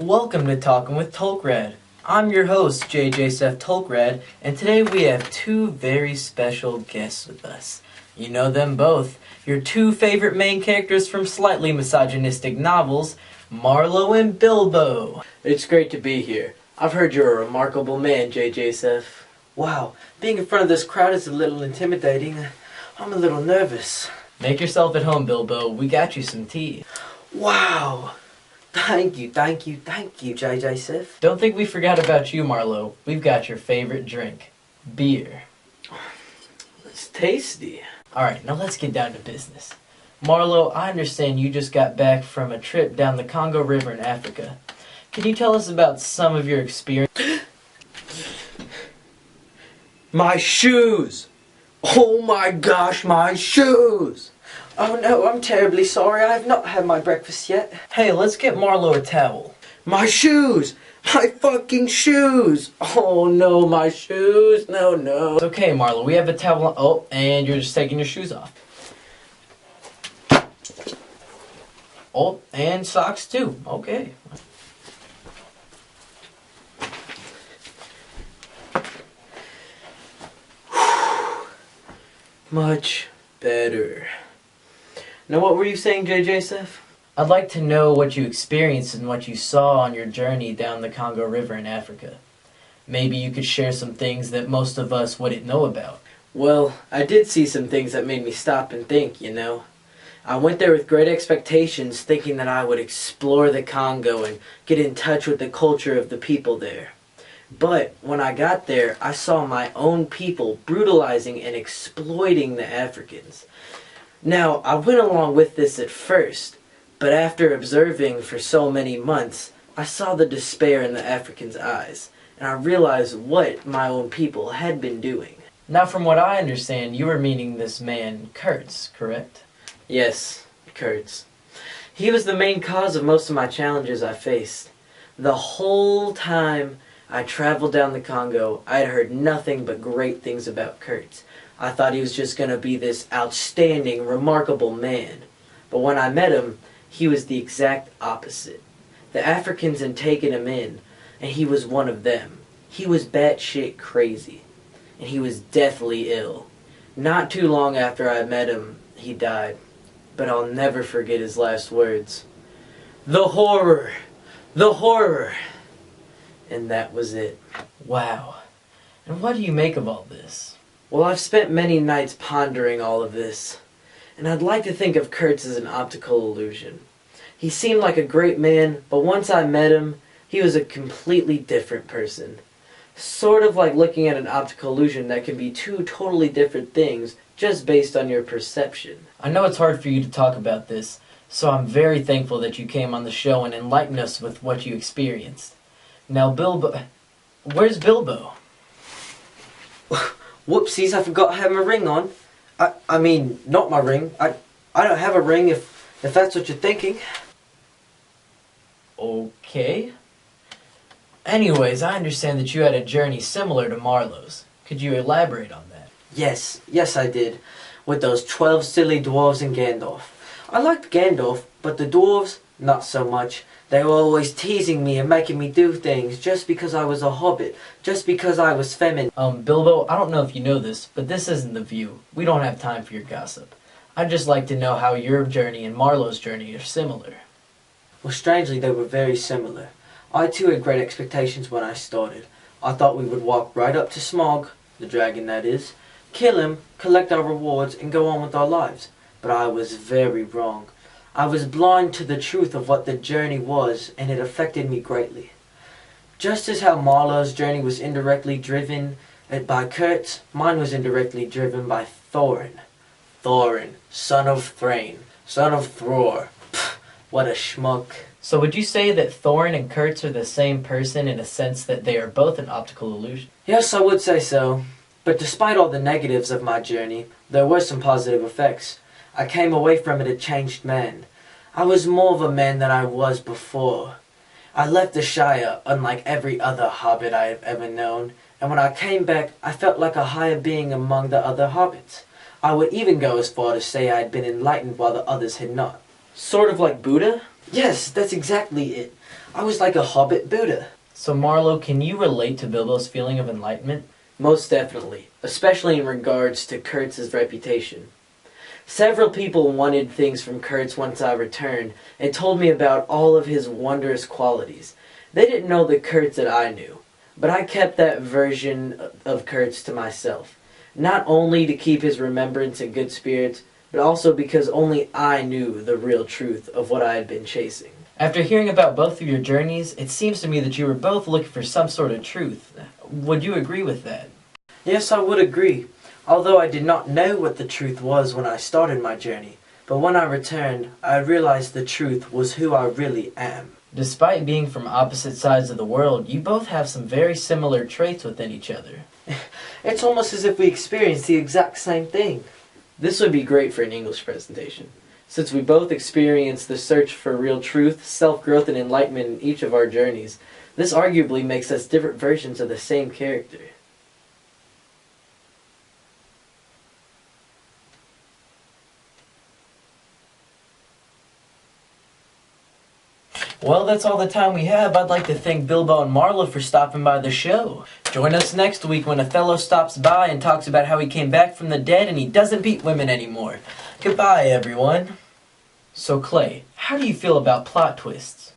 Welcome to Talking with Tolkrad. I'm your host, JJ Tolkrad, and today we have two very special guests with us. You know them both, your two favorite main characters from slightly misogynistic novels, Marlowe and Bilbo. It's great to be here. I've heard you're a remarkable man, JJ. Wow, being in front of this crowd is a little intimidating. I'm a little nervous. Make yourself at home, Bilbo. We got you some tea. Wow. Thank you, JJ. Don't think we forgot about you, Marlowe. We've got your favorite drink, beer. It's tasty. Alright, now let's get down to business. Marlowe, I understand you just got back from a trip down the Congo River in Africa. Can you tell us about some of your experience? My shoes! Oh my gosh, my shoes! Oh no, I'm terribly sorry. I have not had my breakfast yet. Hey, let's get Marlowe a towel. My shoes! My fucking shoes! Oh no, my shoes! No. It's okay, Marlowe. We have a towel. Oh, and you're just taking your shoes off. Oh, and socks too. Okay. Much better. Now what were you saying, JJ? I'd like to know what you experienced and what you saw on your journey down the Congo River in Africa. Maybe you could share some things that most of us wouldn't know about. Well, I did see some things that made me stop and think, you know. I went there with great expectations, thinking that I would explore the Congo and get in touch with the culture of the people there. But when I got there, I saw my own people brutalizing and exploiting the Africans. Now, I went along with this at first, but after observing for so many months, I saw the despair in the Africans' eyes, and I realized what my own people had been doing. Now, from what I understand, you were meeting this man, Kurtz, correct? Yes, Kurtz. He was the main cause of most of my challenges I faced. The whole time I traveled down the Congo, I had heard nothing but great things about Kurtz. I thought he was just going to be this outstanding, remarkable man. But when I met him, he was the exact opposite. The Africans had taken him in, and he was one of them. He was batshit crazy, and he was deathly ill. Not too long after I met him, he died. But I'll never forget his last words. The horror! The horror! And that was it. Wow. And what do you make of all this? Well, I've spent many nights pondering all of this, and I'd like to think of Kurtz as an optical illusion. He seemed like a great man, but once I met him, he was a completely different person. Sort of like looking at an optical illusion that can be two totally different things just based on your perception. I know it's hard for you to talk about this, so I'm very thankful that you came on the show and enlightened us with what you experienced. Now, Bilbo... Where's Bilbo? Whoopsies, I forgot I had my ring on. I mean, not my ring. I don't have a ring if that's what you're thinking. Okay. Anyways, I understand that you had a journey similar to Marlowe's. Could you elaborate on that? Yes, I did. With those 12 silly dwarves and Gandalf. I liked Gandalf, but the dwarves, not so much. They were always teasing me and making me do things just because I was a hobbit, just because I was feminine. Bilbo, I don't know if you know this, but this isn't The View. We don't have time for your gossip. I'd just like to know how your journey and Marlowe's journey are similar. Well, strangely, they were very similar. I too had great expectations when I started. I thought we would walk right up to Smaug, the dragon that is, kill him, collect our rewards, and go on with our lives. But I was very wrong. I was blind to the truth of what the journey was, and it affected me greatly. Just as how Marlowe's journey was indirectly driven by Kurtz, mine was indirectly driven by Thorin. Thorin, son of Thrain, son of Thror. Pfft, what a schmuck. So would you say that Thorin and Kurtz are the same person in a sense that they are both an optical illusion? Yes, I would say so. But despite all the negatives of my journey, there were some positive effects. I came away from it a changed man. I was more of a man than I was before. I left the Shire unlike every other hobbit I have ever known, and when I came back, I felt like a higher being among the other hobbits. I would even go as far to say I had been enlightened while the others had not. Sort of like Buddha? Yes, that's exactly it. I was like a hobbit Buddha. So Marlowe, can you relate to Bilbo's feeling of enlightenment? Most definitely, especially in regards to Kurtz's reputation. Several people wanted things from Kurtz once I returned and told me about all of his wondrous qualities. They didn't know the Kurtz that I knew, but I kept that version of Kurtz to myself. Not only to keep his remembrance in good spirits, but also because only I knew the real truth of what I had been chasing. After hearing about both of your journeys, it seems to me that you were both looking for some sort of truth. Would you agree with that? Yes, I would agree. Although I did not know what the truth was when I started my journey, but when I returned, I realized the truth was who I really am. Despite being from opposite sides of the world, you both have some very similar traits within each other. It's almost as if we experienced the exact same thing. This would be great for an English presentation. Since we both experienced the search for real truth, self-growth, and enlightenment in each of our journeys, this arguably makes us different versions of the same character. Well, that's all the time we have. I'd like to thank Bilbo and Marlowe for stopping by the show. Join us next week when Othello stops by and talks about how he came back from the dead and he doesn't beat women anymore. Goodbye, everyone. So, Clay, how do you feel about plot twists?